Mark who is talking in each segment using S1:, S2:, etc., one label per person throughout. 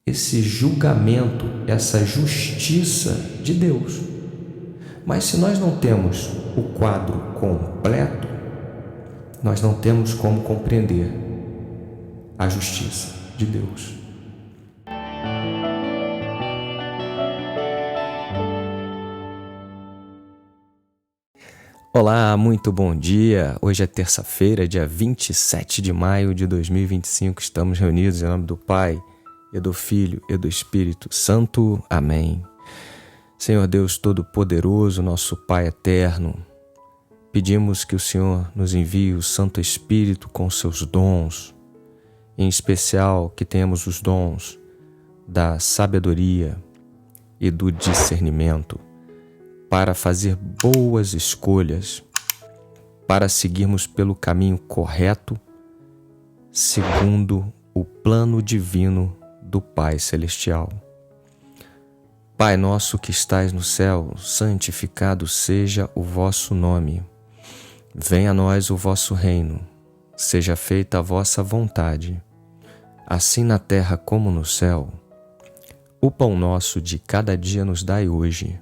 S1: esse julgamento, essa justiça de Deus. Mas se nós não temos o quadro completo, nós não temos como compreender a justiça de Deus. Olá, muito bom dia. Hoje é terça-feira, dia 27 de maio de 2025. Estamos reunidos em nome do Pai, e do Filho e do Espírito Santo. Amém. Senhor Deus Todo-Poderoso, nosso Pai eterno, pedimos que o Senhor nos envie o Santo Espírito com seus dons, em especial que tenhamos os dons da sabedoria e do discernimento, para fazer boas escolhas, para seguirmos pelo caminho correto, segundo o plano divino do Pai Celestial. Pai nosso que estais no céu, santificado seja o vosso nome. Venha a nós o vosso reino, seja feita a vossa vontade, assim na terra como no céu. O pão nosso de cada dia nos dai hoje.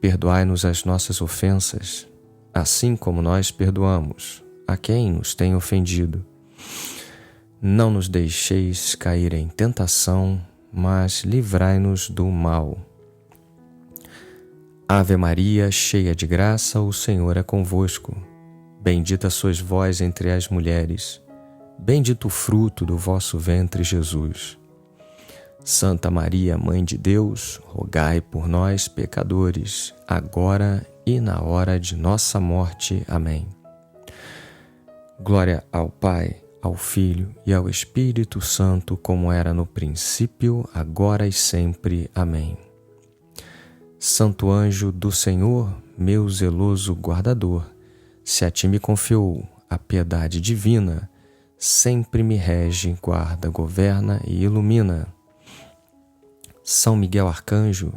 S1: Perdoai-nos as nossas ofensas, assim como nós perdoamos a quem nos tem ofendido. Não nos deixeis cair em tentação, mas livrai-nos do mal. Ave Maria, cheia de graça, o Senhor é convosco. Bendita sois vós entre as mulheres, bendito o fruto do vosso ventre, Jesus. Santa Maria, Mãe de Deus, rogai por nós, pecadores, agora e na hora de nossa morte. Amém. Glória ao Pai, ao Filho e ao Espírito Santo, como era no princípio, agora e sempre. Amém. Santo anjo do Senhor, meu zeloso guardador, se a ti me confiou a piedade divina, sempre me rege, guarda, governa e ilumina. São Miguel Arcanjo,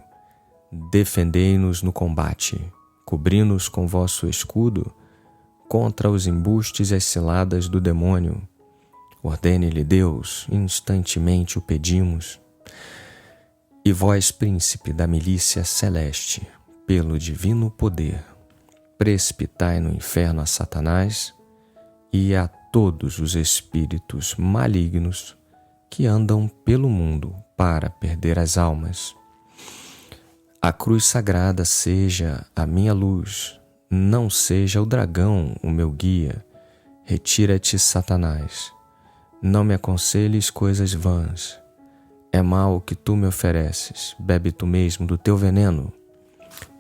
S1: defendei-nos no combate, cobri-nos com vosso escudo contra os embustes e as ciladas do demônio. Ordene-lhe Deus, instantemente o pedimos. E vós, príncipe da milícia celeste, pelo divino poder, precipitai no inferno a Satanás e a todos os espíritos malignos que andam pelo mundo para perder as almas. A cruz sagrada seja a minha luz, não seja o dragão o meu guia. Retira-te, Satanás. Não me aconselhes coisas vãs. É mal o que tu me ofereces, bebe tu mesmo do teu veneno.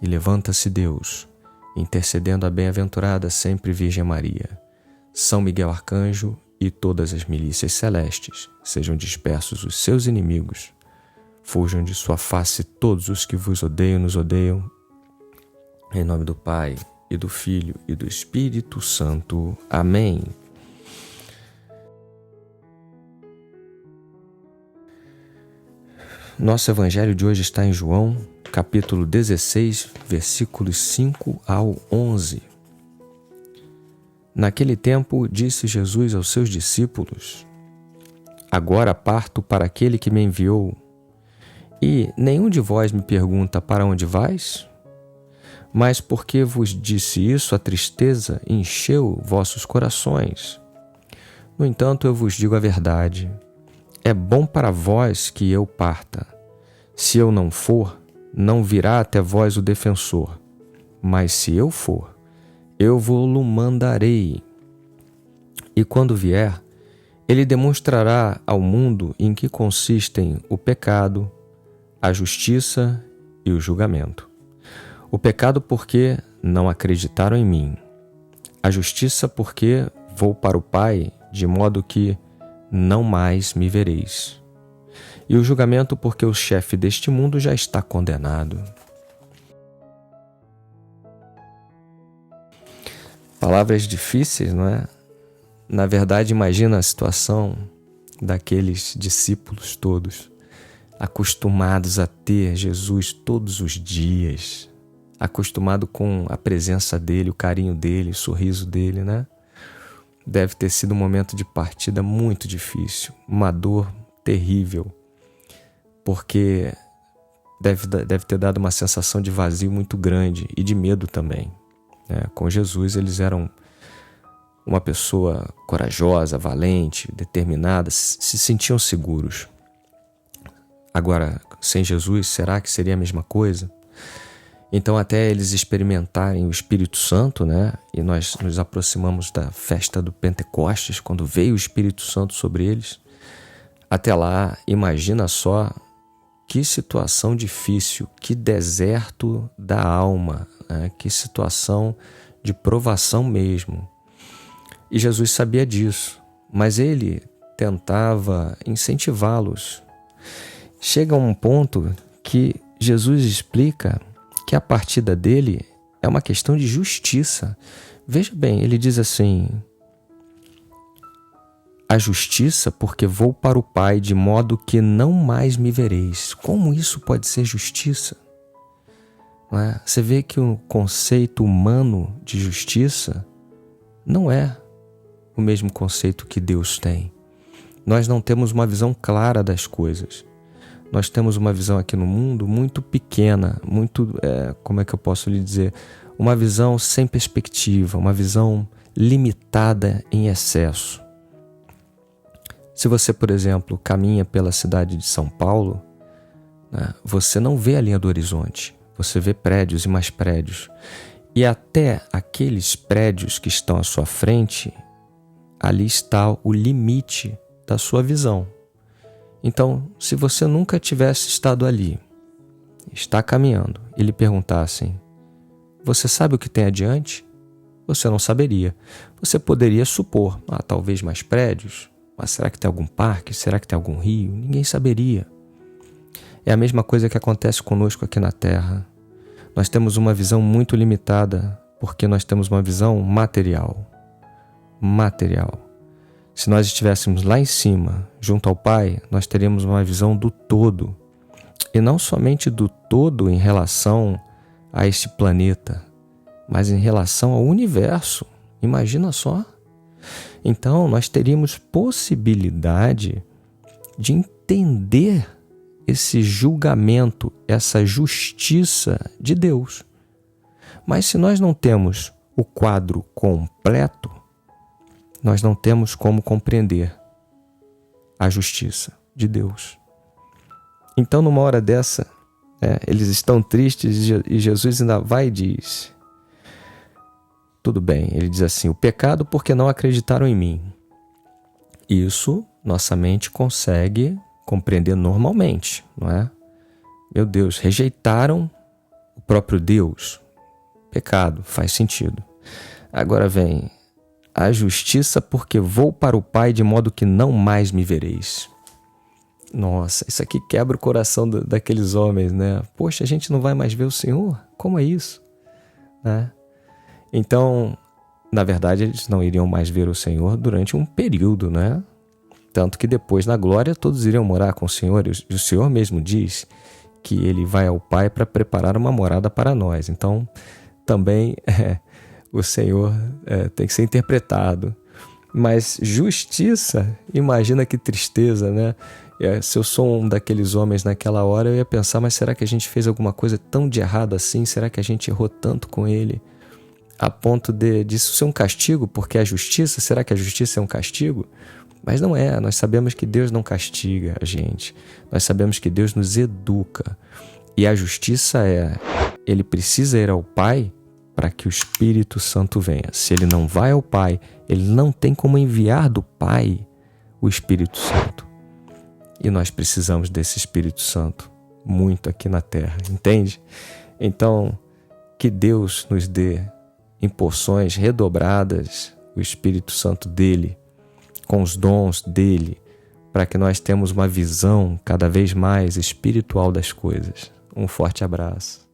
S1: E levanta-se Deus, intercedendo a bem-aventurada sempre Virgem Maria. São Miguel Arcanjo e todas as milícias celestes, sejam dispersos os seus inimigos. Fujam de sua face todos os que vos odeiam, nos odeiam. Em nome do Pai, e do Filho, e do Espírito Santo. Amém. Nosso evangelho de hoje está em João, capítulo 16, versículos 5 ao 11. Naquele tempo, disse Jesus aos seus discípulos: Agora parto para aquele que me enviou, e nenhum de vós me pergunta: para onde vais? Mas porque vos disse isso, a tristeza encheu vossos corações. No entanto, eu vos digo a verdade: é bom para vós que eu parta. Se eu não for, não virá até vós o defensor. Mas se eu for, eu vou-lo mandarei. E quando vier, ele demonstrará ao mundo em que consistem o pecado, a justiça e o julgamento. O pecado porque não acreditaram em mim. A justiça porque vou para o Pai, de modo que não mais me vereis. E o julgamento porque o chefe deste mundo já está condenado. Palavras difíceis, não é? Na verdade, imagina a situação daqueles discípulos todos, acostumados a ter Jesus todos os dias, acostumado com a presença dele, o carinho dele, o sorriso dele, né? Deve ter sido um momento de partida muito difícil, uma dor terrível. porque deve ter dado uma sensação de vazio muito grande e de medo também, né? Com Jesus eles eram uma pessoa corajosa, valente, determinada, se sentiam seguros. Agora, sem Jesus, será que seria a mesma coisa? Então, até eles experimentarem o Espírito Santo, né? E nós nos aproximamos da festa do Pentecostes, quando veio o Espírito Santo sobre eles. Até lá, imagina só que situação difícil, que deserto da alma, né? Que situação de provação mesmo. E Jesus sabia disso, mas ele tentava incentivá-los. Chega um ponto que Jesus explica que a partida dele é uma questão de justiça. Veja bem, ele diz assim: a justiça, porque vou para o Pai, de modo que não mais me vereis. Como isso pode ser justiça? Não é? Você vê que o conceito humano de justiça não é o mesmo conceito que Deus tem. Nós não temos uma visão clara das coisas. Nós temos uma visão aqui no mundo muito pequena, muito, como é que eu posso lhe dizer? Uma visão sem perspectiva, uma visão limitada em excesso. Se você, por exemplo, caminha pela cidade de São Paulo, né, você não vê a linha do horizonte, você vê prédios e mais prédios. E até aqueles prédios que estão à sua frente, ali está o limite da sua visão. Então, se você nunca tivesse estado ali, está caminhando, e lhe perguntassem: você sabe o que tem adiante? Você não saberia. Você poderia supor: talvez mais prédios, mas será que tem algum parque? Será que tem algum rio? Ninguém saberia. É a mesma coisa que acontece conosco aqui na Terra. Nós temos uma visão muito limitada, porque nós temos uma visão material. Se nós estivéssemos lá em cima, junto ao Pai, nós teríamos uma visão do todo. E não somente do todo em relação a este planeta, mas em relação ao universo. Imagina só. Então, nós teríamos possibilidade de entender esse julgamento, essa justiça de Deus. Mas se nós não temos o quadro completo, nós não temos como compreender a justiça de Deus. Então, numa hora dessa, eles estão tristes e Jesus ainda vai e diz: tudo bem, ele diz assim: o pecado porque não acreditaram em mim. Isso nossa mente consegue compreender normalmente, não é? Meu Deus, rejeitaram o próprio Deus. Pecado, faz sentido. Agora vem: a justiça porque vou para o Pai de modo que não mais me vereis. Nossa, isso aqui quebra o coração daqueles homens, né? Poxa, a gente não vai mais ver o Senhor? Como é isso? Né? Então, na verdade, eles não iriam mais ver o Senhor durante um período, né? Tanto que depois, na glória, todos iriam morar com o Senhor. E o Senhor mesmo diz que ele vai ao Pai para preparar uma morada para nós. Então, também o Senhor tem que ser interpretado. Mas justiça, imagina que tristeza, né? Se eu sou um daqueles homens naquela hora, eu ia pensar: mas será que a gente fez alguma coisa tão de errado assim? Será que a gente errou tanto com ele? A ponto disso ser um castigo, porque é justiça? Será que a justiça é um castigo? Mas não é. Nós sabemos que Deus não castiga a gente. Nós sabemos que Deus nos educa. E a justiça ele precisa ir ao Pai para que o Espírito Santo venha. Se ele não vai ao Pai, ele não tem como enviar do Pai o Espírito Santo. E nós precisamos desse Espírito Santo muito aqui na Terra, entende? Então, que Deus nos dê em porções redobradas o Espírito Santo dele, com os dons dele, para que nós tenhamos uma visão cada vez mais espiritual das coisas. Um forte abraço.